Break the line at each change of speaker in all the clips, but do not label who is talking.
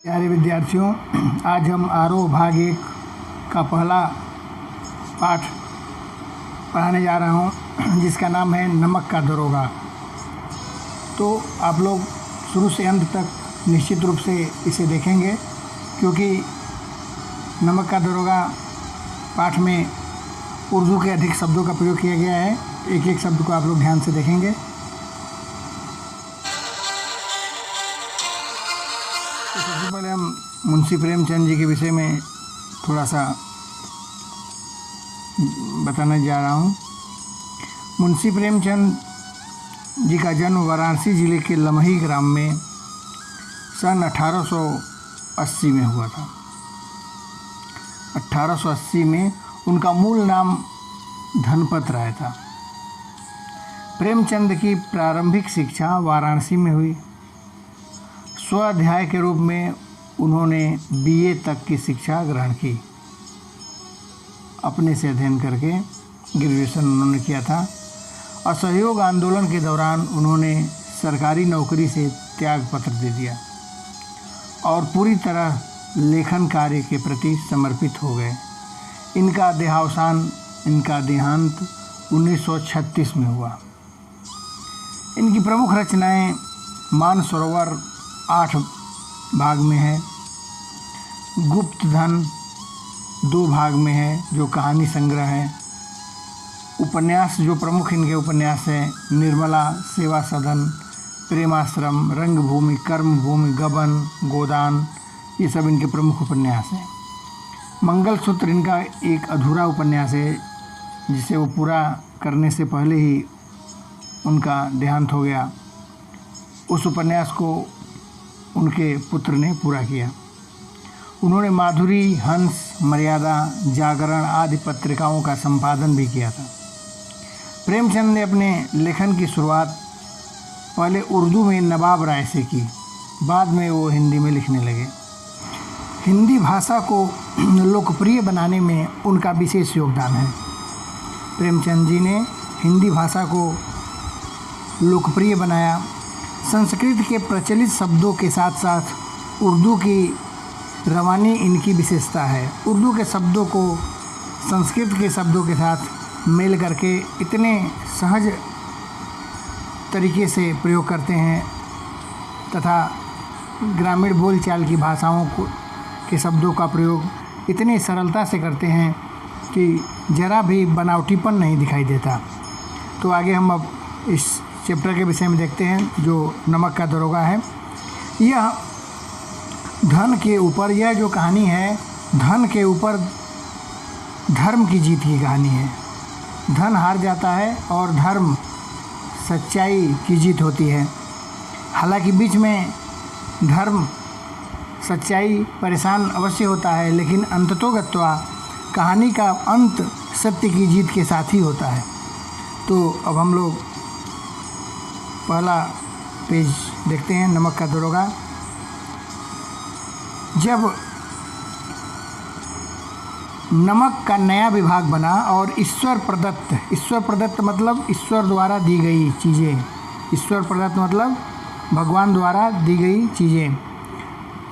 प्यारे विद्यार्थियों, आज हम आरोह भाग 1 का पहला पाठ पढ़ाने जा रहा हूँ, जिसका नाम है नमक का दरोगा। तो आप लोग शुरू से अंत तक निश्चित रूप से इसे देखेंगे, क्योंकि नमक का दरोगा पाठ में उर्दू के अधिक शब्दों का प्रयोग किया गया है। एक एक शब्द को आप लोग ध्यान से देखेंगे। तो सबसे पहले हम मुंशी प्रेमचंद जी के विषय में थोड़ा सा बताने जा रहा हूँ। मुंशी प्रेमचंद जी का जन्म वाराणसी जिले के लमही ग्राम में सन 1880 में हुआ था। 1880 में उनका मूल नाम धनपत राय था। प्रेमचंद की प्रारंभिक शिक्षा वाराणसी में हुई। स्वाध्याय के रूप में उन्होंने बीए तक की शिक्षा ग्रहण की। अपने से अध्ययन करके ग्रेजुएशन उन्होंने किया था। असहयोग आंदोलन के दौरान उन्होंने सरकारी नौकरी से त्यागपत्र दे दिया और पूरी तरह लेखन कार्य के प्रति समर्पित हो गए। इनका देहांत 1936 में हुआ। इनकी प्रमुख रचनाएं मानसरोवर 8 भाग में है, गुप्त धन 2 भाग में है जो कहानी संग्रह है। उपन्यास जो प्रमुख इनके उपन्यास हैं निर्मला, सेवा सदन, प्रेमाश्रम, रंगभूमि, कर्मभूमि, गबन, गोदान, ये सब इनके प्रमुख उपन्यास हैं। मंगलसूत्र इनका एक अधूरा उपन्यास है, जिसे वो पूरा करने से पहले ही उनका देहांत हो गया। उस उपन्यास को उनके पुत्र ने पूरा किया। उन्होंने माधुरी, हंस, मर्यादा, जागरण आदि पत्रिकाओं का संपादन भी किया था। प्रेमचंद ने अपने लेखन की शुरुआत पहले उर्दू में नवाब राय से की, बाद में वो हिंदी में लिखने लगे। हिंदी भाषा को लोकप्रिय बनाने में उनका विशेष योगदान है। प्रेमचंद जी ने हिंदी भाषा को लोकप्रिय बनाया। संस्कृत के प्रचलित शब्दों के साथ साथ उर्दू की रवानी इनकी विशेषता है। उर्दू के शब्दों को संस्कृत के शब्दों के साथ मेल करके इतने सहज तरीके से प्रयोग करते हैं तथा ग्रामीण बोलचाल की भाषाओं के शब्दों का प्रयोग इतनी सरलता से करते हैं कि ज़रा भी बनावटीपन नहीं दिखाई देता। तो आगे हम अब इस चैप्टर के विषय में देखते हैं, जो नमक का दरोगा है। यह धन के ऊपर, यह जो कहानी है धन के ऊपर धर्म की जीत की कहानी है। धन हार जाता है और धर्म, सच्चाई की जीत होती है। हालांकि बीच में धर्म, सच्चाई परेशान अवश्य होता है, लेकिन अंततोगत्वा कहानी का अंत सत्य की जीत के साथ ही होता है। तो अब हम लोग पहला पेज देखते हैं, नमक का दरोगा। जब नमक का नया विभाग बना और ईश्वर प्रदत्त मतलब ईश्वर द्वारा दी गई चीज़ें, ईश्वर प्रदत्त मतलब भगवान द्वारा दी गई चीज़ें,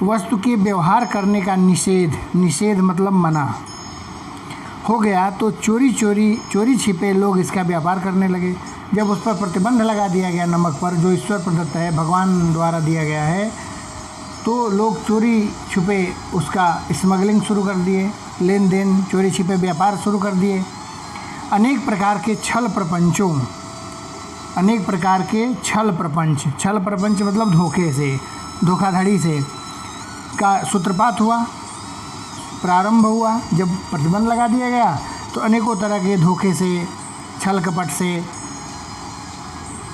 वस्तु के व्यवहार करने का निषेध मतलब मना हो गया, तो चोरी छिपे लोग इसका व्यापार करने लगे। जब उस पर प्रतिबंध लगा दिया गया, नमक पर जो ईश्वर प्रदत्त है, भगवान द्वारा दिया गया है, तो लोग चोरी छुपे उसका स्मगलिंग शुरू कर दिए, लेन देन, चोरी छिपे व्यापार शुरू कर दिए। अनेक प्रकार के छल प्रपंच मतलब धोखे से, धोखाधड़ी से का सूत्रपात हुआ, प्रारंभ हुआ। जब प्रतिबंध लगा दिया गया तो अनेकों तरह के धोखे से, छल कपट से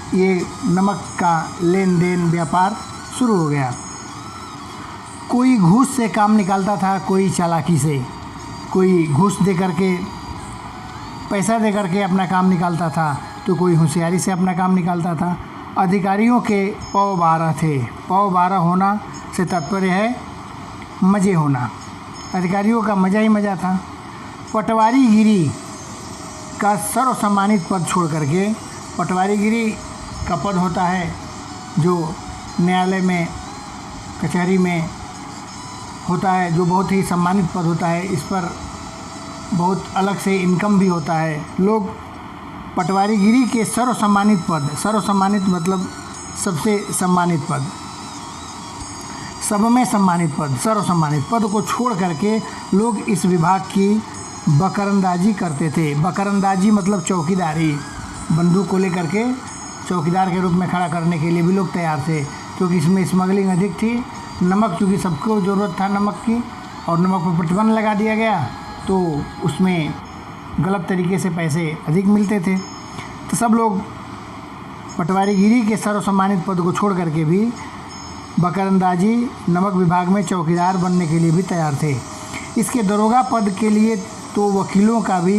ये नमक का लेन देन व्यापार शुरू हो गया। कोई घूस से काम निकालता था, कोई चालाकी से, कोई घूस दे करके, पैसा दे करके अपना काम निकालता था, तो कोई होशियारी से अपना काम निकालता था। अधिकारियों के पौ 12 थे। पौ 12 होना से तात्पर्य है मज़े होना। अधिकारियों का मज़ा ही मज़ा था। पटवारीगिरी का सर्वसम्मानित पद छोड़ करके, पटवारीगिरी का पद होता है जो न्यायालय में, कचहरी में होता है, जो बहुत ही सम्मानित पद होता है। इस पर बहुत अलग से इनकम भी होता है। लोग पटवारीगिरी के सर्वसम्मानित पद, सर्वसम्मानित मतलब सबसे सम्मानित पद, सब में सम्मानित पद, सर्वसम्मानित पद को छोड़ करके लोग इस विभाग की बकरंदाजी करते थे। बकरंदाजी मतलब चौकीदारी, बंदूक को लेकर के चौकीदार के रूप में खड़ा करने के लिए भी लोग तैयार थे, क्योंकि इसमें स्मगलिंग अधिक थी। नमक, क्योंकि सबको ज़रूरत था नमक की, और नमक पर प्रतिबंध लगा दिया गया, तो उसमें गलत तरीके से पैसे अधिक मिलते थे। तो सब लोग पटवारीगिरी के सर्वसम्मानित पद को छोड़ करके भी बकरंदाजी, नमक विभाग में चौकीदार बनने के लिए भी तैयार थे। इसके दरोगा पद के लिए तो वकीलों का भी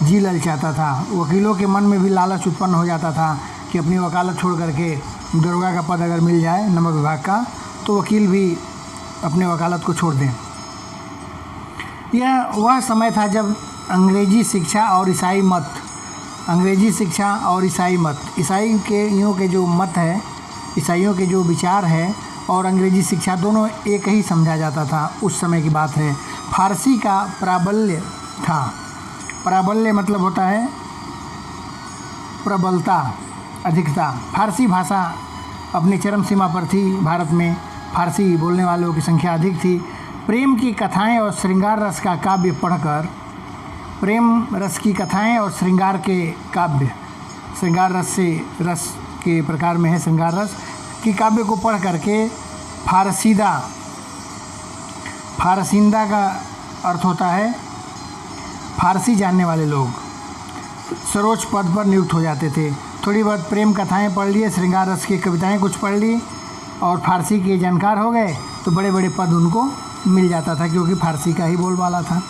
जी ललचाता था। वकीलों के मन में भी लालच उत्पन्न हो जाता था कि अपनी वकालत छोड़ करके दरोगा का पद अगर मिल जाए नमक विभाग का, तो वकील भी अपने वकालत को छोड़ दें। यह वह समय था जब अंग्रेजी शिक्षा और ईसाई मत, अंग्रेजी शिक्षा और ईसाई मत, ईसाइयों के जो मत है, ईसाइयों के जो विचार है, और अंग्रेजी शिक्षा दोनों एक ही समझा जाता था। उस समय की बात है। फारसी का प्राबल्य था। प्राबल्य मतलब होता है प्रबलता, अधिकता। फारसी भाषा अपनी चरम सीमा पर थी। भारत में फारसी बोलने वालों की संख्या अधिक थी। प्रेम की कथाएं और श्रृंगार रस का काव्य पढ़कर, प्रेम रस की कथाएं और श्रृंगार के काव्य, श्रृंगार रस से रस के प्रकार में है श्रृंगार रस की काव्य को पढ़ करके फारसीदा का अर्थ होता है फारसी जानने वाले लोग सर्वोच्च पद पर नियुक्त हो जाते थे। थोड़ी बहुत प्रेम कथाएं पढ़ लिए, श्रृंगार रस की कविताएं कुछ पढ़ ली और फारसी के जानकार हो गए, तो बड़े बड़े पद उनको मिल जाता था, क्योंकि फारसी का ही बोलबाला था।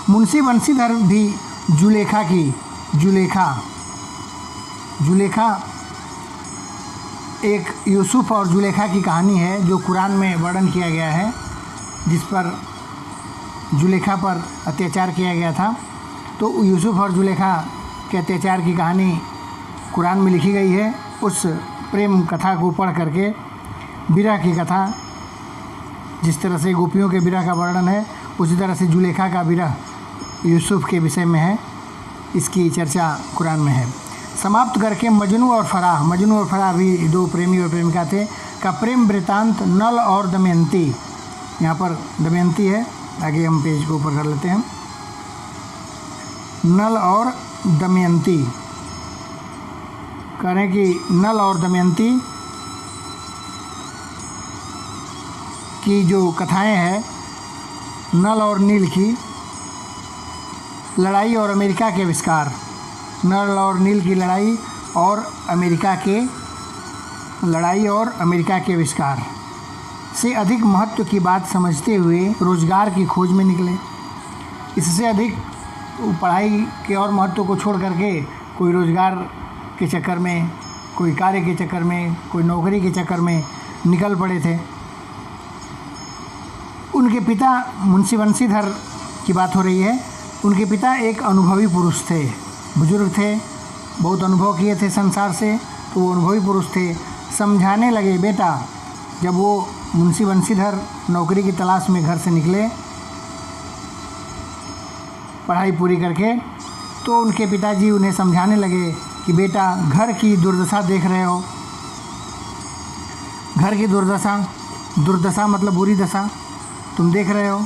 मुंशी बंशीधर भी जुलेखा एक यूसुफ और जुलेखा की कहानी है जो कुरान में वर्णन किया गया है, जिस पर जुलेखा पर अत्याचार किया गया था। तो यूसुफ और जुलेखा के अत्याचार की कहानी कुरान में लिखी गई है। उस प्रेम कथा को पढ़ करके विरह की कथा, जिस तरह से गोपियों के विरह का वर्णन है, उसी तरह से जुलेखा का विरह यूसुफ के विषय में है। इसकी चर्चा कुरान में है। समाप्त करके मजनू और फराह भी दो प्रेमी और प्रेमिका थे का प्रेम वृतांत नल और दमयंती। यहाँ पर दमयंती है, आगे हम पेज को ऊपर कर लेते हैं। नल और दमयंती कह रहे हैं कि नल और दमयंती की जो कथाएं हैं, नल और नील की लड़ाई और अमेरिका के आविष्कार, नल और नील की लड़ाई और अमेरिका के आविष्कार से अधिक महत्व की बात समझते हुए रोजगार की खोज में निकले। इससे अधिक पढ़ाई के और महत्व को छोड़ करके कोई रोजगार के चक्कर में, कोई कार्य के चक्कर में, कोई नौकरी के चक्कर में निकल पड़े थे। उनके पिता, मुंशी बंशीधर की बात हो रही है, उनके पिता एक अनुभवी पुरुष थे, बुजुर्ग थे, बहुत अनुभव किए थे संसार से, तो वो अनुभवी पुरुष थे। समझाने लगे, बेटा, जब वो मुंशी बंशीधर नौकरी की तलाश में घर से निकले पढ़ाई पूरी करके, तो उनके पिताजी उन्हें समझाने लगे कि बेटा, घर की दुर्दशा देख रहे हो, घर की दुर्दशा मतलब बुरी दशा, तुम देख रहे हो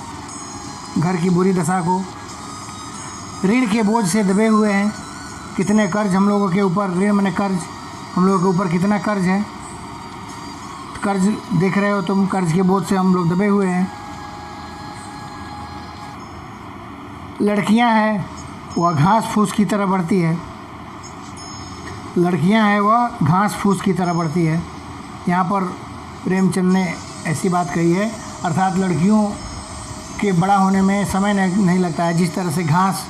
घर की बुरी दशा को। ऋण के बोझ से दबे हुए हैं, कितने कर्ज हम लोगों के ऊपर, ऋण माने कर्ज, हम लोगों के ऊपर कितना कर्ज है, कर्ज देख रहे हो तुम, कर्ज के बोझ से हम लोग दबे हुए हैं। लड़कियां हैं वह घास फूस की तरह बढ़ती है, लड़कियां हैं वह घास फूस की तरह बढ़ती है। यहाँ पर प्रेमचंद ने ऐसी बात कही है, अर्थात लड़कियों के बड़ा होने में समय नहीं लगता है। जिस तरह से घास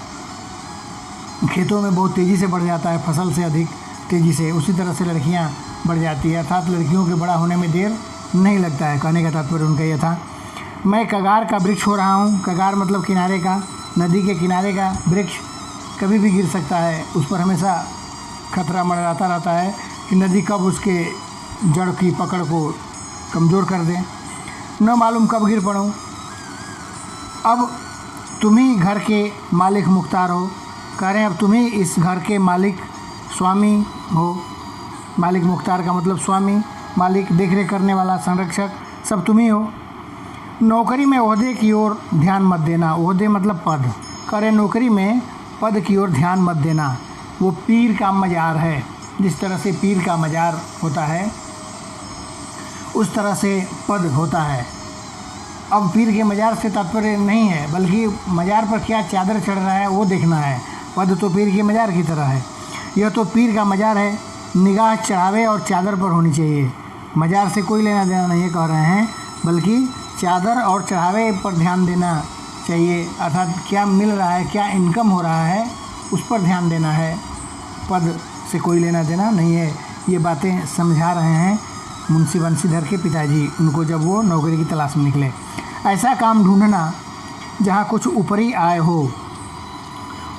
खेतों में बहुत तेज़ी से बढ़ जाता है, फसल से अधिक तेज़ी से, उसी तरह से लड़कियां बढ़ जाती है, अर्थात लड़कियों के बड़ा होने में देर नहीं लगता है। कहने का तात्पर्य उनका यह था। मैं कगार का वृक्ष हो रहा हूँ, कगार मतलब किनारे का, नदी के किनारे का वृक्ष कभी भी गिर सकता है, उस पर हमेशा खतरा मंडराता रहता है कि नदी कब उसके जड़ की पकड़ को कमज़ोर कर दे। न मालूम कब गिर पड़ूं। अब तुम ही घर के मालिक मुख्तार हो। कह रहे हैं अब तुम ही इस घर के मालिक स्वामी हो। मालिक मुख्तार का मतलब स्वामी, मालिक, देखरेख करने वाला, संरक्षक, सब तुम ही हो। नौकरी में ओहदे की ओर ध्यान मत देना। ओहदे मतलब पद। कह रहे नौकरी में पद की ओर ध्यान मत देना। वो पीर का मज़ार है। जिस तरह से पीर का मज़ार होता है उस तरह से पद होता है। अब पीर के मज़ार से तात्पर्य नहीं है, बल्कि मज़ार पर क्या चादर चढ़ रहा है वो देखना है। पद तो पीर के मज़ार की तरह है। यह तो पीर का मज़ार है। निगाह चढ़ावे और चादर पर होनी चाहिए। मज़ार से कोई लेना देना नहीं कह रहे हैं, बल्कि चादर और चढ़ावे पर ध्यान देना चाहिए। अर्थात क्या मिल रहा है, क्या इनकम हो रहा है, उस पर ध्यान देना है। पद से कोई लेना देना नहीं है। ये बातें समझा रहे हैं मुंशी बंशीधर के पिताजी उनको, जब वो नौकरी की तलाश में निकले। ऐसा काम ढूंढना जहाँ कुछ ऊपरी आय हो।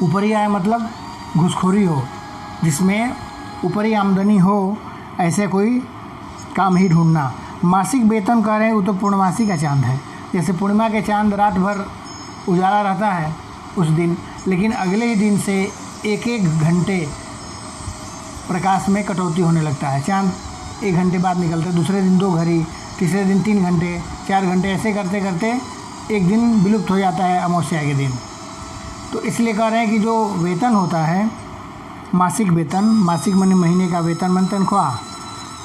ऊपरी आय मतलब घूसखोरी हो, जिसमें ऊपरी आमदनी हो, ऐसे कोई काम ही ढूंढना। मासिक वेतन कह रहे हैं वो तो पूर्णमासी का चांद है। जैसे पूर्णिमा के चांद रात भर उजाला रहता है उस दिन, लेकिन अगले ही दिन से एक एक घंटे प्रकाश में कटौती होने लगता है। चांद 1 घंटे बाद निकलता है, दूसरे दिन 2 घड़ी, तीसरे दिन 3 घंटे, 4 घंटे, ऐसे करते करते एक दिन विलुप्त हो जाता है अमावस्या के दिन। तो इसलिए कह रहे हैं कि जो वेतन होता है, मासिक वेतन, मासिक माने महीने का वेतन मन तनख्वाह,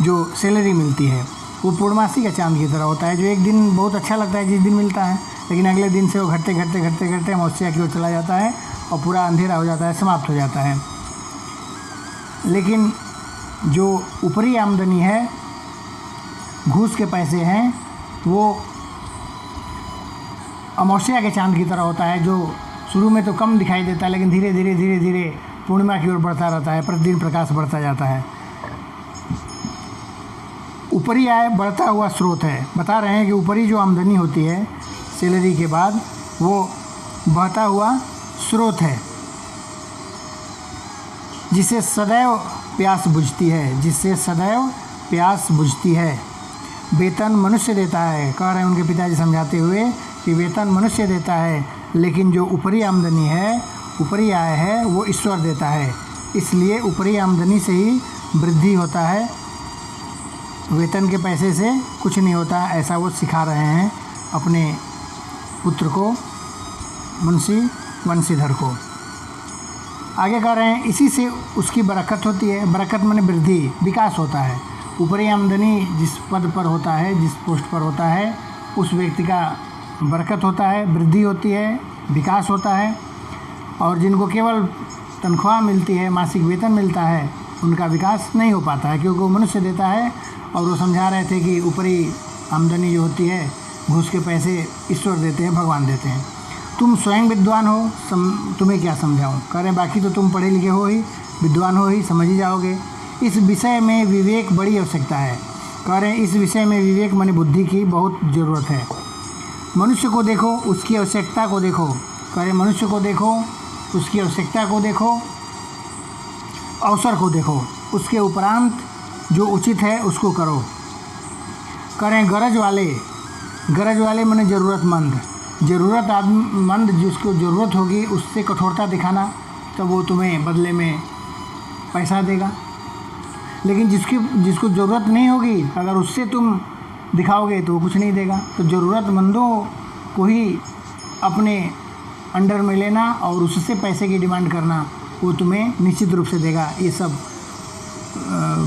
जो सैलरी मिलती है, वो पूर्णमासी का चांद की तरह होता है, जो एक दिन बहुत अच्छा लगता है जिस दिन मिलता है, लेकिन अगले दिन से वो घटते घटते घटते घटते अमावस्या की ओर चला जाता है और पूरा अंधेरा हो जाता है, समाप्त हो जाता है। लेकिन जो ऊपरी आमदनी है, घूस के पैसे हैं, वो अमावस्या के चांद की तरह होता है, जो शुरू में तो कम दिखाई देता है, लेकिन धीरे धीरे धीरे धीरे पूर्णिमा की ओर बढ़ता रहता है। प्रतिदिन प्रकाश बढ़ता जाता है। ऊपरी आय बढ़ता हुआ स्रोत है। बता रहे हैं कि ऊपरी जो आमदनी होती है सैलरी के बाद, वो बहता हुआ स्रोत है, जिससे सदैव प्यास बुझती है, जिससे सदैव प्यास बुझती है। वेतन मनुष्य देता है। कह रहे हैं उनके पिताजी समझाते हुए कि वेतन मनुष्य देता है, लेकिन जो ऊपरी आमदनी है, ऊपरी आय है, वो ईश्वर देता है। इसलिए ऊपरी आमदनी से ही वृद्धि होता है, वेतन के पैसे से कुछ नहीं होता। ऐसा वो सिखा रहे हैं अपने पुत्र को, मुंशी बंशीधर को। आगे कह रहे हैं इसी से उसकी बरकत होती है। बरकत माने वृद्धि, विकास होता है। ऊपरी आमदनी जिस पद पर होता है, जिस पोस्ट पर होता है, उस व्यक्ति का बरकत होता है, वृद्धि होती है, विकास होता है। और जिनको केवल तनख्वाह मिलती है, मासिक वेतन मिलता है, उनका विकास नहीं हो पाता है, क्योंकि वो मनुष्य देता है। और वो समझा रहे थे कि ऊपरी आमदनी जो होती है, घूस के पैसे ईश्वर देते हैं, भगवान देते हैं। तुम स्वयं विद्वान हो, तुम्हें क्या समझाऊं। कह रहे हैं बाकी तो तुम पढ़े लिखे हो ही, विद्वान हो ही, समझ ही जाओगे। इस विषय में विवेक बड़ी आवश्यकता है। कह रहे हैं इस विषय में विवेक माने बुद्धि की बहुत ज़रूरत है। मनुष्य को देखो, उसकी आवश्यकता को देखो। कह रहे मनुष्य को देखो, उसकी आवश्यकता को देखो, अवसर को देखो, उसके उपरांत जो उचित है उसको करो। करें गरज वाले माने ज़रूरतमंद, ज़रूरतमंद जिसको ज़रूरत होगी उससे कठोरता दिखाना, तो वो तुम्हें बदले में पैसा देगा। लेकिन जिसको ज़रूरत नहीं होगी, अगर उससे तुम दिखाओगे तो वो कुछ नहीं देगा। तो ज़रूरतमंदों को ही अपने अंडर में लेना और उससे पैसे की डिमांड करना, वो तुम्हें निश्चित रूप से देगा। ये सब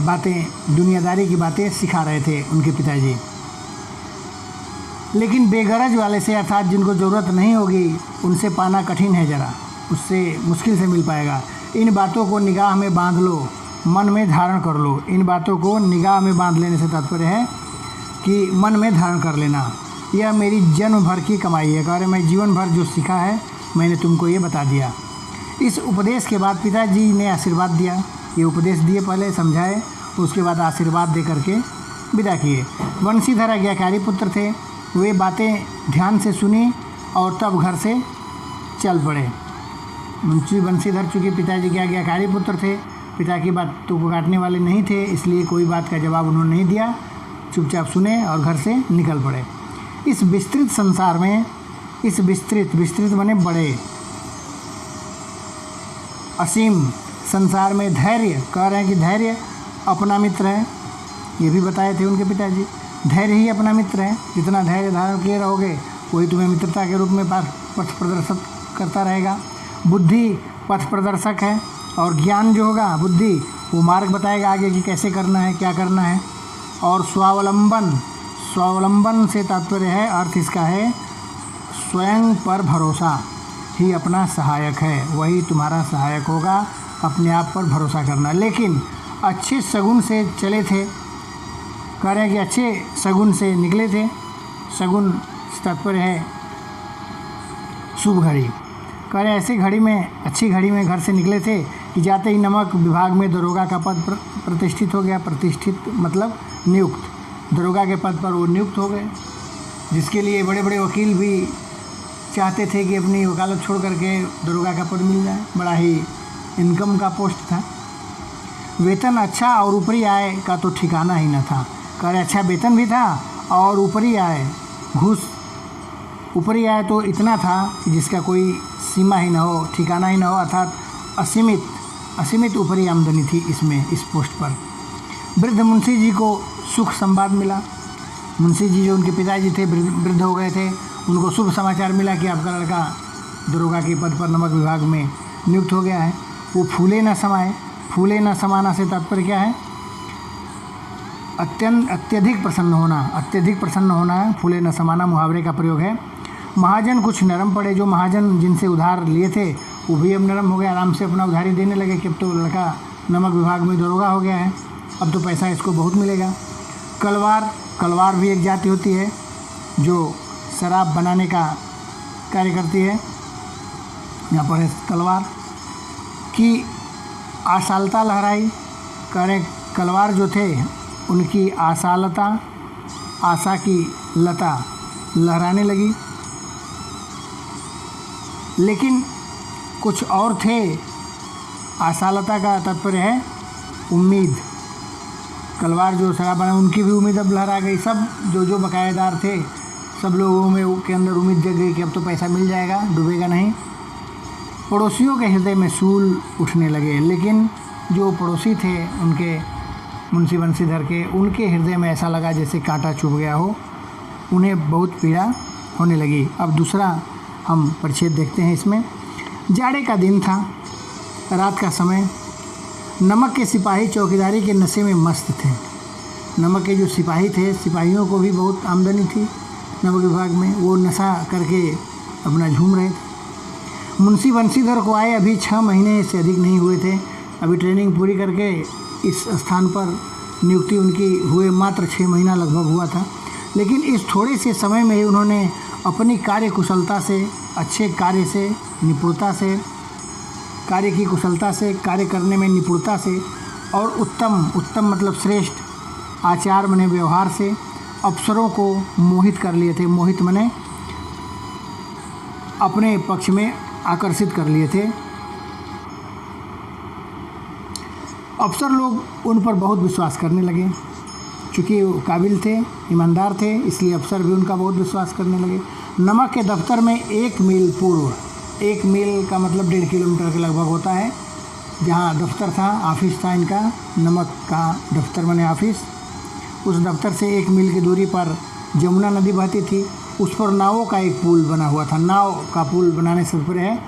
बातें, दुनियादारी की बातें सिखा रहे थे उनके पिताजी। लेकिन बेगरज वाले से, अर्थात जिनको ज़रूरत नहीं होगी, उनसे पाना कठिन है ज़रा, उससे मुश्किल से मिल पाएगा। इन बातों को निगाह में बांध लो, मन में धारण कर लो। इन बातों को निगाह में बांध लेने से तात्पर्य है कि मन में धारण कर लेना। यह मेरी जन्म भर की कमाई है। कह रहे मैं जीवन भर जो सीखा है मैंने तुमको ये बता दिया। इस उपदेश के बाद पिताजी ने आशीर्वाद दिया। ये उपदेश दिए, पहले समझाए, उसके बाद आशीर्वाद दे करके विदा किए। बंशीधर आज्ञाकारी पुत्र थे। वे बातें ध्यान से सुनी और तब घर से चल पड़े। मुंशी बंशीधर चूँकि पिताजी के आज्ञाकारी पुत्र थे, पिता की बातों को काटने वाले नहीं थे, इसलिए कोई बात का जवाब उन्होंने नहीं दिया, चुपचाप सुने और घर से निकल पड़े। इस विस्तृत संसार में, इस विस्तृत बने बड़े, असीम संसार में धैर्य, कह रहे हैं कि धैर्य अपना मित्र है। ये भी बताए थे उनके पिताजी, धैर्य ही अपना मित्र है। जितना धैर्य धारण किए रहोगे वही तुम्हें मित्रता के रूप में पथ प्रदर्शित करता रहेगा। बुद्धि पथ प्रदर्शक है और ज्ञान जो होगा, बुद्धि, वो मार्ग बताएगा आगे कि कैसे करना है, क्या करना है। और स्वावलंबन, स्वावलंबन से तात्पर्य है, अर्थ इसका है स्वयं पर भरोसा ही अपना सहायक है, वही तुम्हारा सहायक होगा, अपने आप पर भरोसा करना। लेकिन अच्छे सगुन से चले थे, कह रहे हैं कि अच्छे सगुन से निकले थे। सगुन तात्पर्य है शुभ घड़ी, कह रहे ऐसी घड़ी में, अच्छी घड़ी में घर से निकले थे कि जाते ही नमक विभाग में दरोगा का पद प्रतिष्ठित हो गया। प्रतिष्ठित मतलब नियुक्त, दरोगा के पद पर वो नियुक्त हो गए, जिसके लिए बड़े बड़े वकील भी चाहते थे कि अपनी वकालत छोड़ करके दरोगा का पद मिल जाए। बड़ा ही इनकम का पोस्ट था। वेतन अच्छा और ऊपरी आय का तो ठिकाना ही न था। कह रहे अच्छा वेतन भी था और ऊपरी आय, घूस, ऊपरी आय तो इतना था कि जिसका कोई सीमा ही न हो, ठिकाना ही न हो, अर्थात असीमित ऊपरी आमदनी थी इसमें, इस पोस्ट पर। वृद्ध मुंशी जी को सुख संवाद मिला। मुंशी जी जो उनके पिताजी थे, वृद्ध हो गए थे, उनको शुभ समाचार मिला कि आपका लड़का दरोगा के पद पर नमक विभाग में नियुक्त हो गया है। वो फूले न समाए, फूले न समाना से तात्पर्य क्या है? अत्यधिक प्रसन्न होना, अत्यधिक प्रसन्न होना है। फूले न समाना मुहावरे का प्रयोग है। महाजन कुछ नरम पड़े, जो महाजन जिनसे उधार लिए थे वो भी अब नरम हो गए, आराम से अपना उधारी देने लगे कि अब तो लड़का नमक विभाग में दरोगा हो गया है, अब तो पैसा इसको बहुत मिलेगा। कलवार, कलवार भी एक जाति होती है जो शराब बनाने का कार्य करती है। यहाँ पर है कलवार की आशालता लहराई। कह रहे कलवार जो थे उनकी आशालता, आशा की लता लहराने लगी। लेकिन कुछ और थे, आशालता का तात्पर्य है उम्मीद। कलवार जो शराब बना उनकी भी उम्मीद अब लहरा गई। सब जो बकायेदार थे सब लोगों में के अंदर उम्मीद जग गई कि अब तो पैसा मिल जाएगा, डूबेगा नहीं। पड़ोसियों के हृदय में सूल उठने लगे, लेकिन जो पड़ोसी थे उनके मुंशी बंशीधर के, उनके हृदय में ऐसा लगा जैसे कांटा चुभ गया हो, उन्हें बहुत पीड़ा होने लगी। अब दूसरा हम परिच्छेद देखते हैं इसमें। जाड़े का दिन था, रात का समय। नमक के सिपाही चौकीदारी के नशे में मस्त थे। नमक के जो सिपाही थे, सिपाहियों को भी बहुत आमदनी थी नमक विभाग में, वो नशा करके अपना झूम रहे थे। मुंशी बंशीधर को आए अभी 6 महीने से अधिक नहीं हुए थे। अभी ट्रेनिंग पूरी करके इस स्थान पर नियुक्ति उनकी हुए मात्र 6 महीना लगभग हुआ था। लेकिन इस थोड़े से समय में ही उन्होंने अपनी कार्य कुशलता से, अच्छे कार्य से, निपुणता से, कार्य की कुशलता से, कार्य करने में निपुणता से और उत्तम मतलब श्रेष्ठ आचार माने व्यवहार से अफसरों को मोहित कर लिए थे। मोहित माने अपने पक्ष में आकर्षित कर लिए थे। अफसर लोग उन पर बहुत विश्वास करने लगे। चूँकि वो काबिल थे, ईमानदार थे, इसलिए अफसर भी उनका बहुत विश्वास करने लगे। नमक के दफ्तर में 1 मील पूर्व, 1 मील का मतलब 1.5 किलोमीटर के लगभग होता है, जहाँ दफ्तर था, ऑफिस था इनका, नमक का दफ्तर माने ऑफिस, उस दफ्तर से 1 मील की दूरी पर जमुना नदी बहती थी। उस पर नावों का एक पुल बना हुआ था। नाव का पुल बनाने से तात्पर्य है,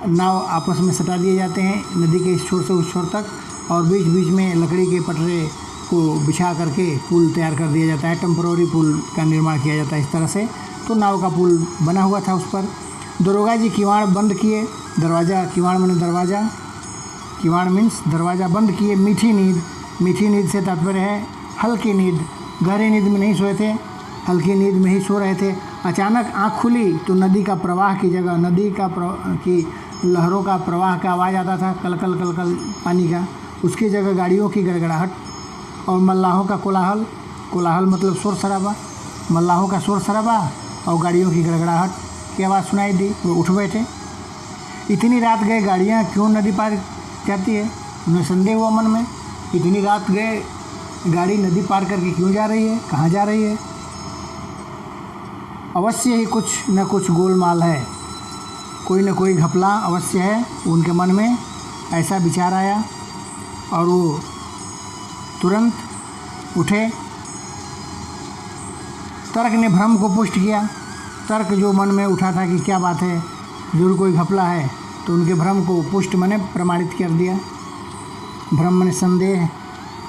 नाव आपस में सटा दिए जाते हैं नदी के इस छोर से उस छोर तक, और बीच बीच में लकड़ी के पटरे को बिछा करके पुल तैयार कर दिया जाता है। टेम्पररी पुल का निर्माण किया जाता है इस तरह से। तो नाव का पुल बना हुआ था। उस पर दरोगा जी किवाड़ बंद किए। दरवाज़ा, किवाड़ माने दरवाज़ा, किवाड़ मीन्स दरवाज़ा बंद किए। मीठी नींद, मीठी नींद से तात्पर्य है हल्की नींद। गहरी नींद में नहीं सोए थे, हल्की नींद में ही सो रहे थे। अचानक आँख खुली तो नदी का प्रवाह की जगह, नदी का की लहरों का प्रवाह का आवाज़ आता था, कलकल कलकल पानी का। उसकी जगह गाड़ियों की गड़गड़ाहट और मल्लाहों का कोलाहल। कोलाहल मतलब शोर शराबा, मल्लाहों का शोर शराबा और गाड़ियों की गड़गड़ाहट की आवाज़ सुनाई दी। वो उठ बैठे। इतनी रात गए गाड़ियाँ क्यों नदी पार जाती है? उन्हें संदेह हुआ मन में, इतनी रात गए गाड़ी नदी पार करके क्यों जा रही है, कहाँ जा रही है? अवश्य ही कुछ न कुछ गोलमाल है, कोई न कोई घपला अवश्य है। उनके मन में ऐसा विचार आया और वो तुरंत उठे। तर्क ने भ्रम को पुष्ट किया। तर्क जो मन में उठा था कि क्या बात है, जरूर कोई घपला है, तो उनके भ्रम को पुष्ट मने प्रमाणित कर दिया। भ्रम मने संदेह,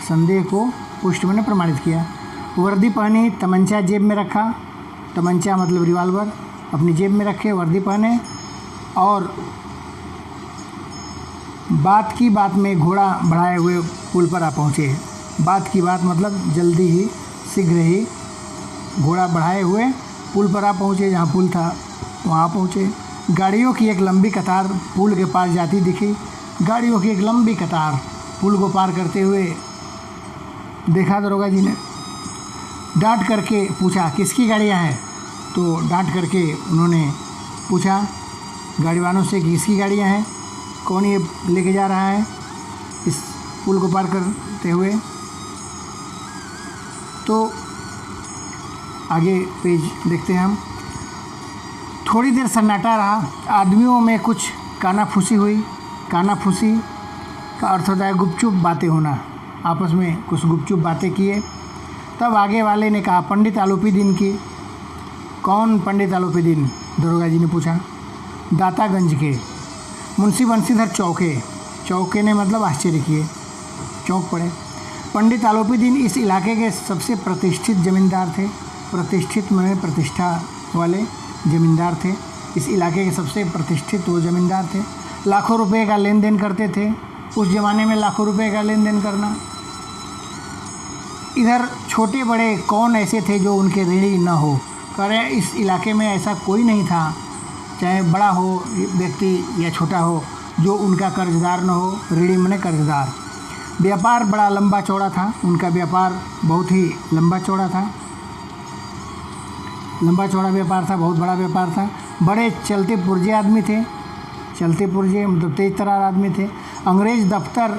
संदेह को पुष्ट मने प्रमाणित किया। वर्दी पहनी, तमंचा जेब में रखा। तमंचा मतलब रिवाल्वर अपनी जेब में रखे, वर्दी पहने और बात की बात में घोड़ा बढ़ाए हुए पुल पर आ पहुँचे। बात की बात मतलब जल्दी ही, शीघ्र ही घोड़ा बढ़ाए हुए पुल पर आ पहुँचे। जहाँ पुल था वहाँ पहुँचे। गाड़ियों की एक लंबी कतार पुल के पार जाती दिखी। गाड़ियों की एक लंबी कतार पुल को पार करते हुए देखा दरोगा जी ने। डांट करके पूछा, किसकी गाड़ियाँ हैं? तो डांट करके उन्होंने पूछा गाड़ी वालों से कि किसकी गाड़ियाँ हैं, कौन ये लेके जा रहा है इस पुल को पार करते हुए। तो आगे पेज देखते हैं हम। थोड़ी देर सन्नाटा रहा। आदमियों में कुछ कानाफूसी हुई। कानाफूसी का अर्थ होता है गुपचुप बातें होना, आपस में कुछ गुपचुप बातें किए। तब आगे वाले ने कहा, पंडित आलोपीदीन की। कौन पंडित आलोपीदीन? दरोगा जी ने पूछा। दातागंज के मुंशी बंशीधर चौके। चौके ने मतलब आश्चर्य किए, चौंक पड़े। पंडित आलोपीदीन इस इलाके के सबसे प्रतिष्ठित जमींदार थे। प्रतिष्ठित में प्रतिष्ठा वाले ज़मींदार थे। इस इलाके के सबसे प्रतिष्ठित वो ज़मींदार थे। लाखों रुपए का लेन देन करते थे। उस ज़माने में लाखों रुपए का लेन देन करना। इधर छोटे बड़े कौन ऐसे थे जो उनके ऋणी न हो? कह रहे इस इलाके में ऐसा कोई नहीं था, चाहे बड़ा हो व्यक्ति या छोटा हो, जो उनका कर्जदार न हो। ऋणी मने कर्जदार। व्यापार बड़ा लंबा चौड़ा था। उनका व्यापार बहुत ही लंबा चौड़ा था। लंबा चौड़ा व्यापार था, बहुत बड़ा व्यापार था। बड़े चलते पुर्जे आदमी थे। चलते पुर्जे मतलब तेज तरार आदमी थे। अंग्रेज अफसर,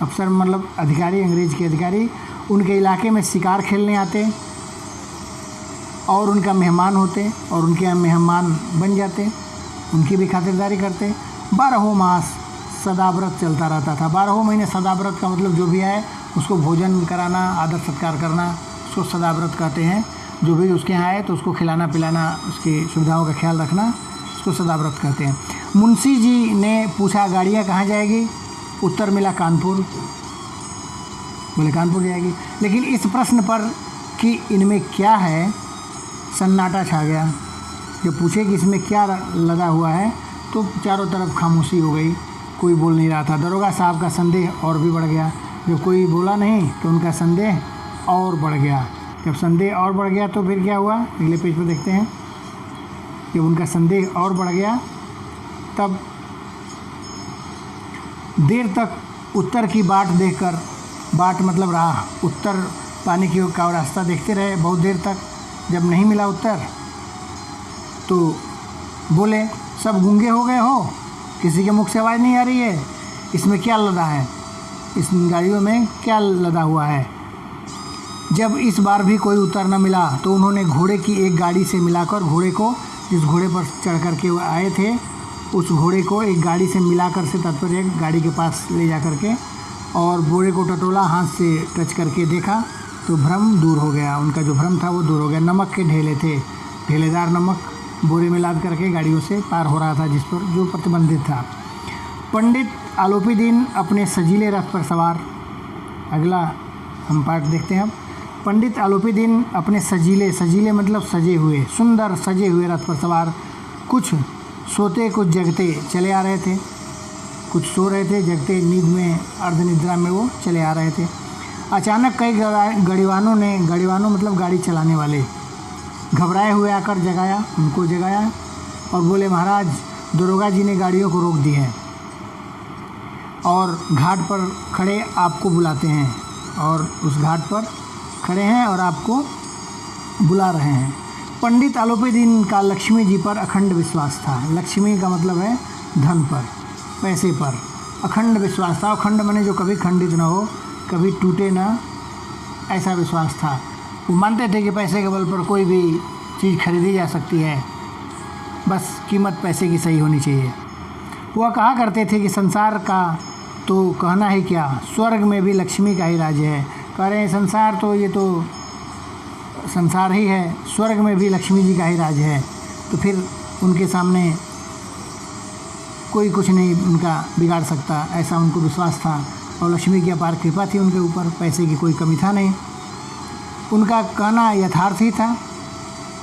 अफसर मतलब अधिकारी, अंग्रेज के अधिकारी उनके इलाके में शिकार खेलने आते और उनका मेहमान होते और उनके यहाँ मेहमान बन जाते, उनकी भी खातिरदारी करते। 12 मास सदाव्रत चलता रहता था। 12 महीने सदाव्रत का मतलब जो भी है उसको भोजन कराना, आदर सत्कार करना, उसको सदाव्रत कहते हैं। जो भी उसके यहाँ आए तो उसको खिलाना पिलाना, उसकी सुविधाओं का ख्याल रखना, उसको सदाव्रत कहते हैं। मुंशी जी ने पूछा, गाड़ियाँ कहाँ जाएगी? उत्तर मिला, कानपुर। बोले कानपुर जाएगी। लेकिन इस प्रश्न पर कि इनमें क्या है, सन्नाटा छा गया। जब पूछे कि इसमें क्या लगा हुआ है तो चारों तरफ खामोशी हो गई, कोई बोल नहीं रहा था। दरोगा साहब का संदेह और भी बढ़ गया। जब कोई बोला नहीं तो उनका संदेह और बढ़ गया। जब संदेह और बढ़ गया तो फिर क्या हुआ, अगले पेज पर देखते हैं। जब उनका संदेह और बढ़ गया तब देर तक उत्तर की बाट देखकर, बाट मतलब राह, उत्तर पाने की का रास्ता देखते रहे बहुत देर तक। जब नहीं मिला उत्तर तो बोले, सब गूंगे हो गए हो, किसी के मुख से आवाज़ नहीं आ रही है, इसमें क्या लदा है, इस गाड़ियों में क्या लदा हुआ है। जब इस बार भी कोई उत्तर न मिला तो उन्होंने घोड़े की एक गाड़ी से मिलाकर, घोड़े को, जिस घोड़े पर चढ़ कर के आए थे उस घोड़े को एक गाड़ी से मिलाकर से तात्पर्य एक गाड़ी के पास ले जा कर के और बोरे को टटोला, हाथ से टच करके देखा तो भ्रम दूर हो गया। उनका जो भ्रम था वो दूर हो गया। नमक के ढेले थे, ढेलेदार नमक बोरे में लाद करके गाड़ियों से पार हो रहा था, जिस पर जो प्रतिबंधित था। पंडित आलोपीदीन अपने सजीले रथ पर सवार, अगला हम पार्ट देखते हैं अब। पंडित आलोपीदीन अपने सजीले मतलब सजे हुए, सुंदर सजे हुए रथ पर सवार, कुछ सोते कुछ जगते चले आ रहे थे। कुछ सो रहे थे, जगते नींद में, अर्धनिद्रा में वो चले आ रहे थे। अचानक कई गड़ीवानों मतलब गाड़ी चलाने वाले घबराए हुए आकर जगाया, उनको जगाया और बोले, महाराज दरोगा जी ने गाड़ियों को रोक दी है और घाट पर खड़े आपको बुलाते हैं, और उस घाट पर खड़े हैं और आपको बुला रहे हैं। पंडित आलोपीदीन का लक्ष्मी जी पर अखंड विश्वास था। लक्ष्मी का मतलब है धन पर, पैसे पर अखंड विश्वास था। अखंड माने जो कभी खंडित न हो, कभी टूटे न, ऐसा विश्वास था। वो मानते थे कि पैसे के बल पर कोई भी चीज़ खरीदी जा सकती है, बस कीमत पैसे की सही होनी चाहिए। वह कहा करते थे कि संसार का तो कहना ही क्या, स्वर्ग में भी लक्ष्मी का ही राज्य है। कह रहे हैं संसार तो ये तो संसार ही है, स्वर्ग में भी लक्ष्मी जी का ही राज्य है। तो फिर उनके सामने कोई कुछ नहीं उनका बिगाड़ सकता, ऐसा उनको विश्वास था। और लक्ष्मी की अपार कृपा थी उनके ऊपर, पैसे की कोई कमी था नहीं। उनका कहना यथार्थ ही था,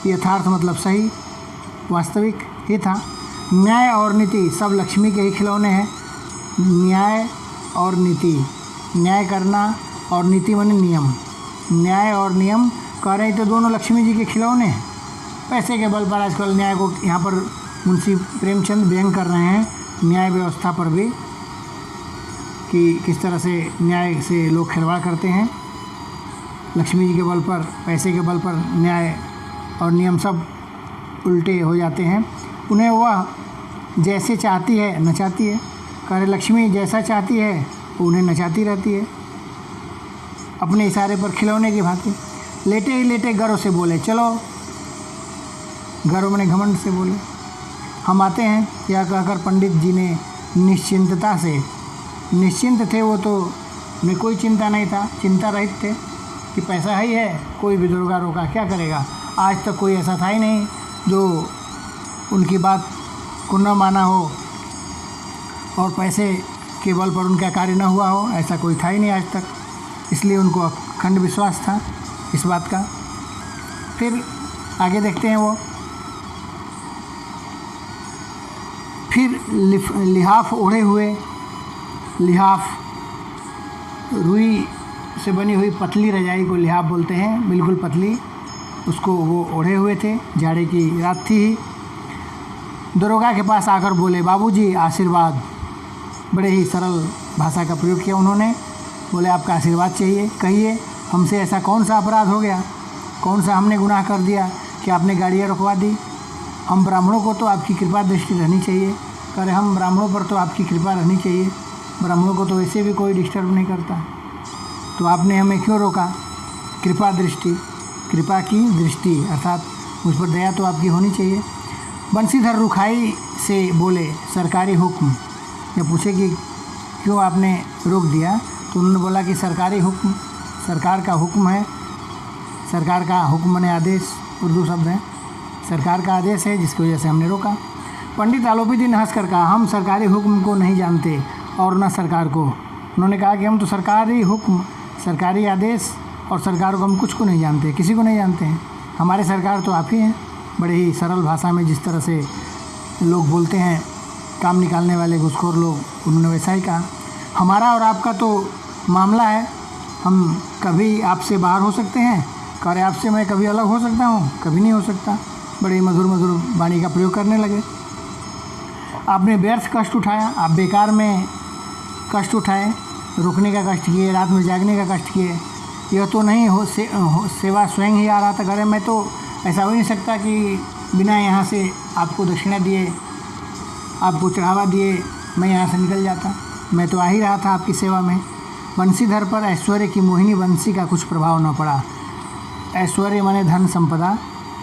यथार्थ मतलब सही, वास्तविक ही था। न्याय और नीति सब लक्ष्मी के ही खिलौने हैं। न्याय और नीति, न्याय करना और नीति माने नियम, न्याय और नियम कह रहे तो दोनों लक्ष्मी जी के खिलौने हैं। पैसे के बल पर आजकल न्याय को यहाँ पर मुंशी प्रेमचंद व्यंग कर रहे हैं न्याय व्यवस्था पर भी, कि किस तरह से न्याय से लोग खिलवाड़ करते हैं। लक्ष्मी जी के बल पर, पैसे के बल पर न्याय और नियम सब उल्टे हो जाते हैं। उन्हें वह जैसे चाहती है नचाती है। कह रहे लक्ष्मी जैसा चाहती है वो उन्हें नचाती रहती है अपने इशारे पर, खिलौने की भांति। लेटे ही लेटे गर्व से बोले, चलो, गर्व में घमंड से बोले, हम आते हैं। यह कहकर पंडित जी ने निश्चिंतता से, निश्चिंत थे वो तो, उन्हें कोई चिंता नहीं था, चिंता रहित थे कि पैसा ही है, कोई भी दुर्गा रोका क्या करेगा। आज तक कोई ऐसा था ही नहीं जो उनकी बात को न माना हो और पैसे के बल पर उनका कार्य न हुआ हो, ऐसा कोई था ही नहीं आज तक। इसलिए उनको अखंड विश्वास था इस बात का। फिर आगे देखते हैं वो, फिर लिहाफ ओढ़े हुए, लिहाफ रुई से बनी हुई पतली रजाई को लिहाफ बोलते हैं, बिल्कुल पतली, उसको वो ओढ़े हुए थे। जाड़े की रात थी ही। दरोगा के पास आकर बोले, बाबूजी आशीर्वाद। बड़े ही सरल भाषा का प्रयोग किया उन्होंने। बोले आपका आशीर्वाद चाहिए, कहिए हमसे ऐसा कौन सा अपराध हो गया, कौन सा हमने गुनाह कर दिया कि आपने गाड़ियाँ रुकवा दी। हम ब्राह्मणों को तो आपकी कृपा दृष्टि रहनी चाहिए। कह रहे हम ब्राह्मणों पर तो आपकी कृपा रहनी चाहिए, ब्राह्मणों को तो वैसे भी कोई डिस्टर्ब नहीं करता, तो आपने हमें क्यों रोका। कृपा दृष्टि, कृपा की दृष्टि अर्थात मुझ पर दया तो आपकी होनी चाहिए। बंसीधर रुखाई से बोले, सरकारी हुक्म। जब पूछे कि क्यों आपने रोक दिया तो उन्होंने बोला कि सरकारी हुक्म, सरकार का हुक्म है। सरकार का हुक्म माने आदेश, उर्दू शब्द है, सरकार का आदेश है जिसकी वजह से हमने रोका। पंडित आलोपीदीन हंस कर कहा, हम सरकारी हुक्म को नहीं जानते और न सरकार को। उन्होंने कहा कि हम तो सरकारी हुक्म, सरकारी आदेश और सरकार को हम कुछ को नहीं जानते, किसी को नहीं जानते हैं, हमारे सरकार तो आप ही हैं। बड़े ही सरल भाषा में जिस तरह से लोग बोलते हैं काम निकालने वाले घुसखोर लोग, उन्होंने वैसा ही कहा। हमारा और आपका तो मामला है, हम कभी आपसे बाहर हो सकते हैं, कह रहे आपसे मैं कभी अलग हो सकता हूँ, कभी नहीं हो सकता। बड़े ही मधुर मधुर वाणी का प्रयोग करने लगे। आपने व्यर्थ कष्ट उठाया, आप बेकार में कष्ट उठाए, रुकने का कष्ट किए, रात में जागने का कष्ट किए। यह तो नहीं सेवा स्वयं ही आ रहा था। घर में तो ऐसा हो नहीं सकता कि बिना यहाँ से आपको दक्षिणा दिए, आपको चढ़ावा दिए मैं यहाँ से निकल जाता। मैं तो आ ही रहा था आपकी सेवा में। बंसीधर पर ऐश्वर्य की मोहिनी बंसी का कुछ प्रभाव न पड़ा। ऐश्वर्य माने धन संपदा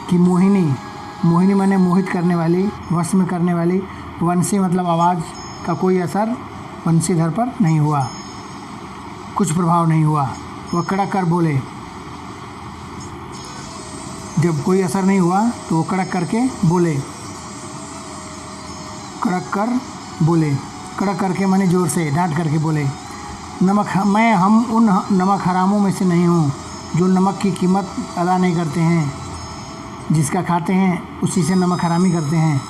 की मोहिनी, मोहिनी माने मोहित करने वाली, वश में करने वाली। बंसी मतलब आवाज़ का कोई असर बंसीधर पर नहीं हुआ, कुछ प्रभाव नहीं हुआ। वह कड़क कर बोले, जब कोई असर नहीं हुआ तो वो कड़क करके बोले, कड़क कर बोले, कड़क करके माने जोर से डांट करके बोले, हम उन नमक हरामों में से नहीं हूँ जो नमक की कीमत अदा नहीं करते हैं, जिसका खाते हैं उसी से नमक हरामी करते हैं।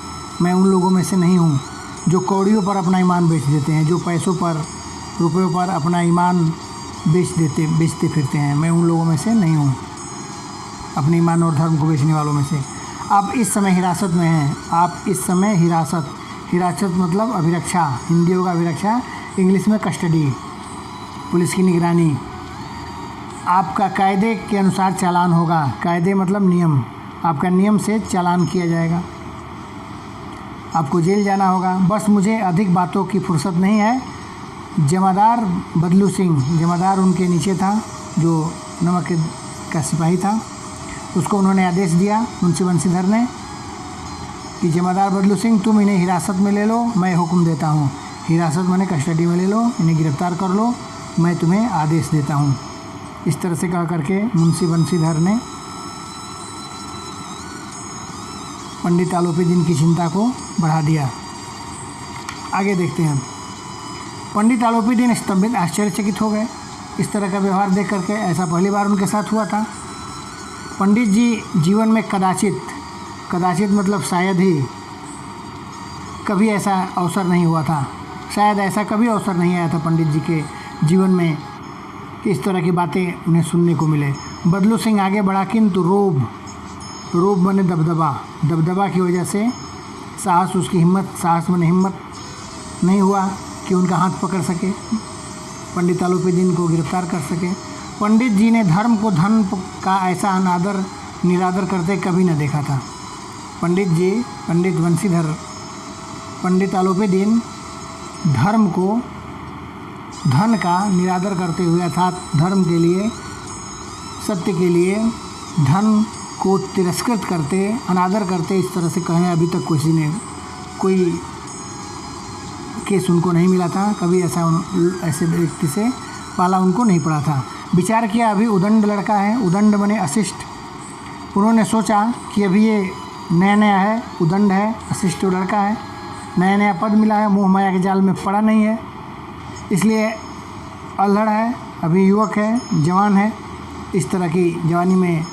मैं उन लोगों में से नहीं हूँ जो कौड़ियों पर अपना ईमान बेच देते हैं, जो पैसों पर, रुपयों पर अपना ईमान बेचते फिरते हैं। मैं उन लोगों में से नहीं हूँ, अपने ईमान और धर्म को बेचने वालों में से। आप इस समय हिरासत में हैं, आप इस समय हिरासत, हिरासत मतलब अभिरक्षा, हिंदी होगा अभिरक्षा, इंग्लिश में कस्टडी, पुलिस की निगरानी। आपका कायदे के अनुसार चालान होगा, कायदे मतलब नियम, आपका नियम से चालान किया जाएगा, आपको जेल जाना होगा। बस मुझे अधिक बातों की फुर्सत नहीं है। जमादार बदलू सिंह, जमादार उनके नीचे था जो नमक के का सिपाही था, उसको उन्होंने आदेश दिया मुंशी बंशीधर ने कि जमादार बदलू सिंह तुम इन्हें हिरासत में ले लो, मैं हुक्म देता हूँ। हिरासत मैंने कस्टडी में ले लो, इन्हें गिरफ्तार कर लो, मैं तुम्हें आदेश देता हूँ। इस तरह से कह करके मुंशी बंशीधर ने पंडित आलोपीदीन की चिंता को बढ़ा दिया। आगे देखते हैं। पंडित आलोपीदीन स्तंभित आश्चर्यचकित हो गए इस तरह का व्यवहार देख करके। ऐसा पहली बार उनके साथ हुआ था। पंडित जी जीवन में कदाचित मतलब शायद ही कभी ऐसा अवसर नहीं हुआ था, शायद ऐसा कभी अवसर नहीं आया था पंडित जी के जीवन में कि इस तरह की बातें उन्हें सुनने को मिले। बदलू सिंह आगे बढ़ा, किंतु रोब बने दबदबा की वजह से साहस बने हिम्मत नहीं हुआ कि उनका हाथ पकड़ सके, पंडित आलोपीदीन को गिरफ्तार कर सके। पंडित जी ने धर्म को धन का ऐसा अनादर निरादर करते कभी न देखा था। पंडित बंशीधर, पंडित आलोपीदीन धर्म को धन का निरादर करते हुए अर्थात धर्म के लिए, सत्य के लिए धन को तिरस्कृत करते, अनादर करते, इस तरह से कहें अभी तक किसी ने कोई केस उनको नहीं मिला था, कभी ऐसे व्यक्ति से पाला उनको नहीं पड़ा था। विचार किया अभी उदंड लड़का है, उदंड बने अशिष्ट। उन्होंने सोचा कि अभी ये नया है, उदंड है, अशिष्ट लड़का है, नया पद मिला है, मोह माया के जाल में पड़ा नहीं है, इसलिए अल्हड़ है, अभी युवक है, जवान है, इस तरह की जवानी में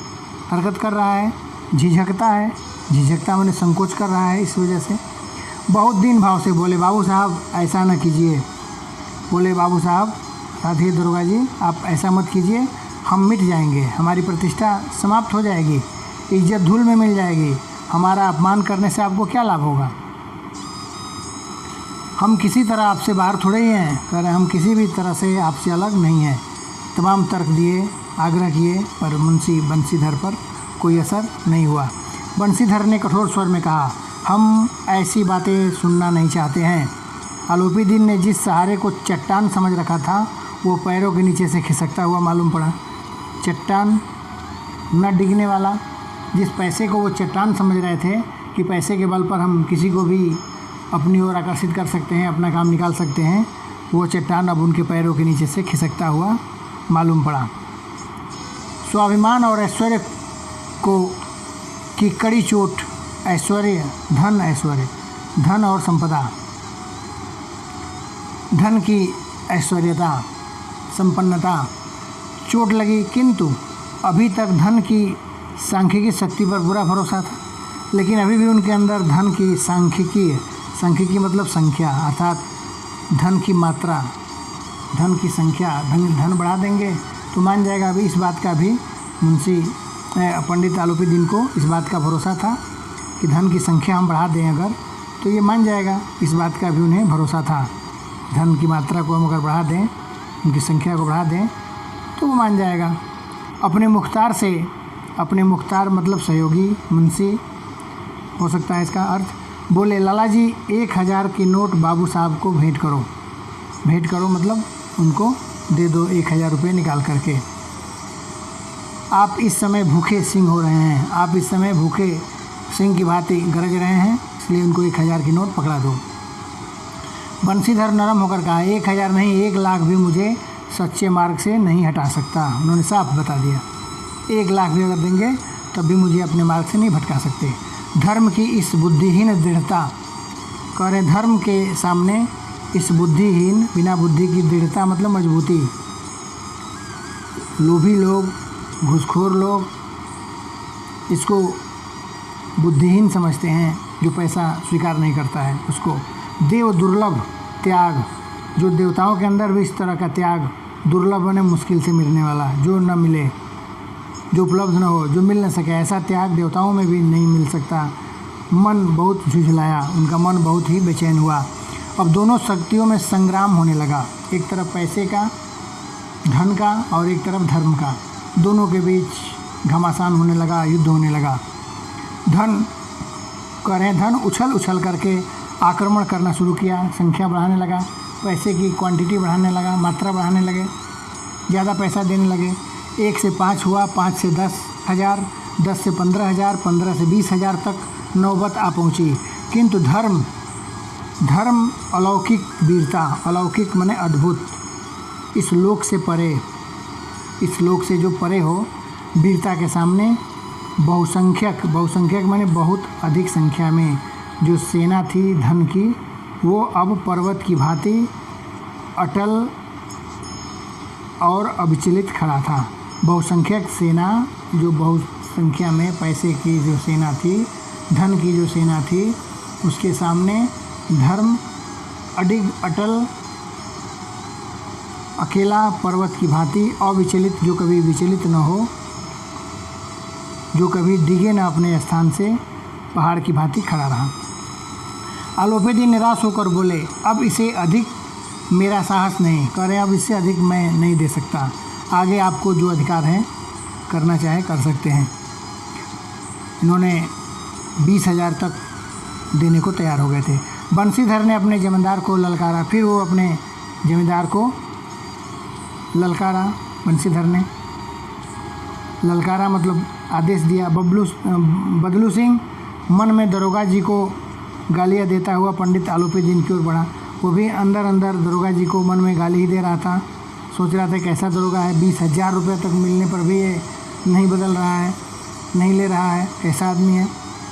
हरकत कर रहा है, झिझकता मैंने संकोच कर रहा है। इस वजह से बहुत दीन भाव से बोले, बाबू साहब ऐसा न कीजिए। बोले, बाबू साहब, साथी दुर्गा जी, आप ऐसा मत कीजिए, हम मिट जाएंगे, हमारी प्रतिष्ठा समाप्त हो जाएगी, इज्जत धूल में मिल जाएगी, हमारा अपमान करने से आपको क्या लाभ होगा। हम किसी तरह आपसे बाहर थोड़े ही हैं, कह रहे हम किसी भी तरह से आपसे अलग नहीं हैं। तमाम तर्क दिए, आग्रह किए, पर मुंशी बंशीधर पर कोई असर नहीं हुआ। बंशीधर ने कठोर स्वर में कहा, हम ऐसी बातें सुनना नहीं चाहते हैं। आलोपीदीन ने जिस सहारे को चट्टान समझ रखा था वो पैरों के नीचे से खिसकता हुआ मालूम पड़ा। चट्टान न डिगने वाला, जिस पैसे को वो चट्टान समझ रहे थे कि पैसे के बल पर हम किसी को भी अपनी ओर आकर्षित कर सकते हैं, अपना काम निकाल सकते हैं, वो चट्टान अब उनके पैरों के नीचे से खिसकता हुआ मालूम पड़ा। स्वाभिमान और ऐश्वर्य को की कड़ी चोट, धन और संपदा, धन की ऐश्वर्यता, संपन्नता चोट लगी, किंतु अभी तक धन की सांख्यिकी शक्ति पर बुरा भरोसा था। लेकिन अभी भी उनके अंदर धन की सांख्यिकी मतलब संख्या, अर्थात धन की मात्रा, धन की संख्या, धन बढ़ा देंगे तो मान जाएगा। अभी इस बात का भी मुंशी पंडित आलोपीदीन को इस बात का भरोसा था कि धन की संख्या हम बढ़ा दें अगर तो ये मान जाएगा। इस बात का भी उन्हें भरोसा था, धन की मात्रा को हम अगर बढ़ा दें, उनकी संख्या को बढ़ा दें तो वो मान जाएगा। अपने मुख्तार मतलब सहयोगी मुंशी हो सकता है इसका अर्थ। बोले, लाला जी 1000 के नोट बाबू साहब को भेंट करो मतलब उनको दे दो 1000 रुपये निकाल करके। आप इस समय भूखे सिंह हो रहे हैं, आप इस समय भूखे सिंह की भांति गरज रहे हैं, इसलिए उनको 1000 की नोट पकड़ा दो। बंशीधर नरम होकर कहा, 1000 नहीं 1 लाख भी मुझे सच्चे मार्ग से नहीं हटा सकता। उन्होंने साफ बता दिया, 1 लाख भी अगर देंगे तब भी मुझे अपने मार्ग से नहीं भटका सकते। धर्म की इस बुद्धिहीन दृढ़ता, कह रहे धर्म के सामने इस बुद्धिहीन, बिना बुद्धि की दृढ़ता मतलब मजबूती। लोभी लोग, घूसखोर लोग इसको बुद्धिहीन समझते हैं, जो पैसा स्वीकार नहीं करता है उसको। देव दुर्लभ त्याग, जो देवताओं के अंदर भी इस तरह का त्याग दुर्लभ बने, मुश्किल से मिलने वाला, जो न मिले, जो उपलब्ध न हो, जो मिल न सके, ऐसा त्याग देवताओं में भी नहीं मिल सकता। मन बहुत झुझलाया, उनका मन बहुत ही बेचैन हुआ। अब दोनों शक्तियों में संग्राम होने लगा, एक तरफ पैसे का, धन का, और एक तरफ धर्म का। दोनों के बीच घमासान होने लगा, युद्ध होने लगा। धन उछल करके आक्रमण करना शुरू किया, संख्या बढ़ाने लगा, पैसे की क्वांटिटी बढ़ाने लगा, मात्रा बढ़ाने लगे, ज़्यादा पैसा देने लगे। 1 से 5 हुआ, 5 से 10,000, 10 से 15,000, 15 से 20,000 तक नौबत आ पहुँची। किंतु धर्म अलौकिक वीरता, अलौकिक माने अद्भुत, इस लोक से परे, इस लोक से जो परे हो, वीरता के सामने बहुसंख्यक माने बहुत अधिक संख्या में जो सेना थी धन की, वो अब पर्वत की भांति अटल और अविचलित खड़ा था। बहुसंख्यक सेना, जो बहुत संख्या में पैसे की जो सेना थी, धन की जो सेना थी, उसके सामने धर्म अडिग अटल अकेला पर्वत की भांति अविचलित, जो कभी विचलित न हो, जो कभी डिगे न अपने स्थान से, पहाड़ की भांति खड़ा रहा। आलोपेदी निराश होकर बोले, अब इसे अधिक मेरा साहस नहीं, कह रहे अब इससे अधिक मैं नहीं दे सकता, आगे आपको जो अधिकार है करना चाहे कर सकते हैं। इन्होंने 20,000 तक देने को तैयार हो गए थे। बंशीधर ने अपने जमींदार को ललकारा, फिर वो अपने जमींदार को ललकारा, बंशीधर ने ललकारा मतलब आदेश दिया। बदलू सिंह मन में दरोगा जी को गालियाँ देता हुआ पंडित आलोपेदी की ओर बढ़ा। वो भी अंदर दरोगा जी को मन में गाली ही दे रहा था। सोच रहा था कैसा दरोगा है, 20,000 रुपये तक मिलने पर भी ये नहीं बदल रहा है, नहीं ले रहा है, कैसा आदमी है,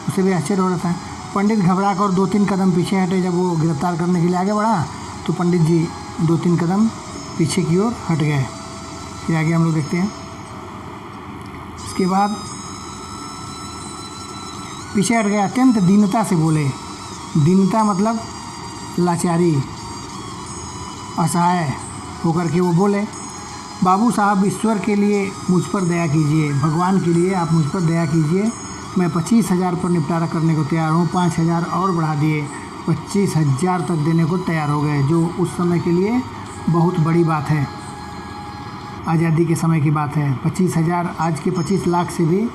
उसे भी आश्चर्य हो रहा था। पंडित घबरा कर 2-3 कदम पीछे हटे। जब वो गिरफ्तार करने के लिए आगे बढ़ा तो पंडित जी 2-3 कदम पीछे की ओर हट गए। फिर आगे हम लोग देखते हैं। इसके बाद पीछे हट गए, अत्यंत दीनता से बोले। दीनता मतलब लाचारी, असहाय होकर के वो बोले, बाबू साहब ईश्वर के लिए मुझ पर दया कीजिए, भगवान के लिए आप मुझ पर दया कीजिए। मैं 25,000 पर निपटारा करने को तैयार हूँ। 5,000 और बढ़ा दिए, 25,000 तक देने को तैयार हो गए, जो उस समय के लिए बहुत बड़ी बात है, आज़ादी के समय की बात है। 25,000 आज के 25 लाख से भी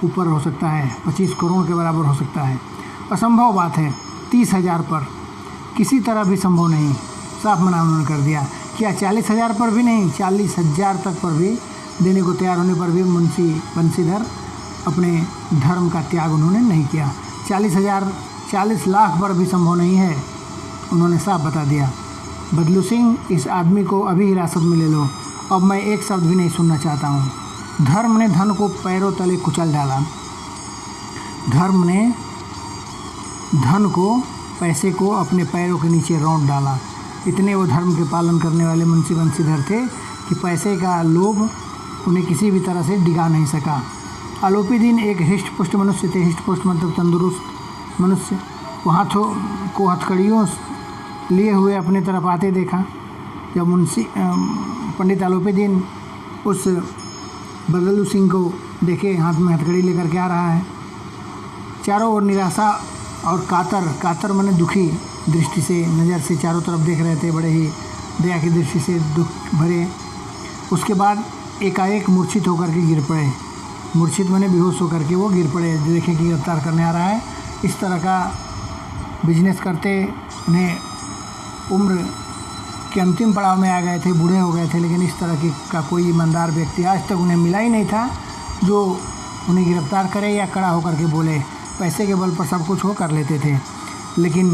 ऊपर हो सकता है, 25 करोड़ के बराबर हो सकता है। असंभव बात है। 30,000 पर किसी तरह भी संभव नहीं, साफ मना उन्होंने कर दिया। क्या 40,000 पर भी नहीं, 40,000 तक पर भी देने को तैयार होने पर भी मुंशी बंशीधर अपने धर्म का त्याग उन्होंने नहीं किया। 40 लाख पर भी संभव नहीं है, उन्होंने साफ बता दिया। बदलू सिंह, इस आदमी को अभी हिरासत में ले लो, अब मैं एक शब्द भी नहीं सुनना चाहता हूँ। धर्म ने धन को पैरों तले कुचल डाला। धर्म ने धन को, पैसे को अपने पैरों के नीचे रौंद डाला। इतने वो धर्म के पालन करने वाले मुंशी बंशीधर थे कि पैसे का लोभ उन्हें किसी भी तरह से डिगा नहीं सका। आलोपेदी एक हिष्ट पुष्ट मनुष्य थे। हिष्ट पुष्ट मतलब तंदुरुस्त मनुष्य। वो हाथों को हथकड़ियों लिए हुए अपने तरफ आते देखा। जब मुंशी पंडित आलोपेदी उस बदलू सिंह को देखे हाथ में हथकड़ी लेकर के आ रहा है, चारों ओर निराशा और कातर माने दुखी दृष्टि से, नज़र से चारों तरफ देख रहे थे, बड़े ही दया की दृष्टि से दुख भरे। उसके बाद एकाएक मूर्छित होकर के गिर पड़े। मूर्छित माने बेहोश होकर के वो गिर पड़े। देखे कि गिरफ्तार करने आ रहा है। इस तरह का बिजनेस करते उन्हें उम्र के अंतिम पड़ाव में आ गए थे, बूढ़े हो गए थे, लेकिन इस तरह का कोई ईमानदार व्यक्ति आज तक उन्हें मिला ही नहीं था जो उन्हें गिरफ्तार करे या खड़ा होकर के बोले। पैसे के बल पर सब कुछ वो कर लेते थे, लेकिन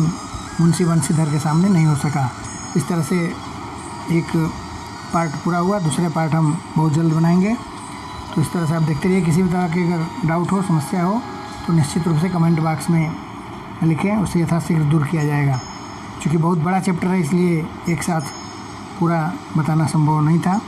मुंशी बंशीधर के सामने नहीं हो सका। इस तरह से एक पार्ट पूरा हुआ, दूसरे पार्ट हम बहुत जल्द बनाएंगे। तो इस तरह से आप देखते रहिए। किसी भी तरह की अगर डाउट हो, समस्या हो तो निश्चित रूप से कमेंट बॉक्स में लिखें, उसे यथाशीघ्र दूर किया जाएगा। क्योंकि बहुत बड़ा चैप्टर है, इसलिए एक साथ पूरा बताना संभव नहीं था।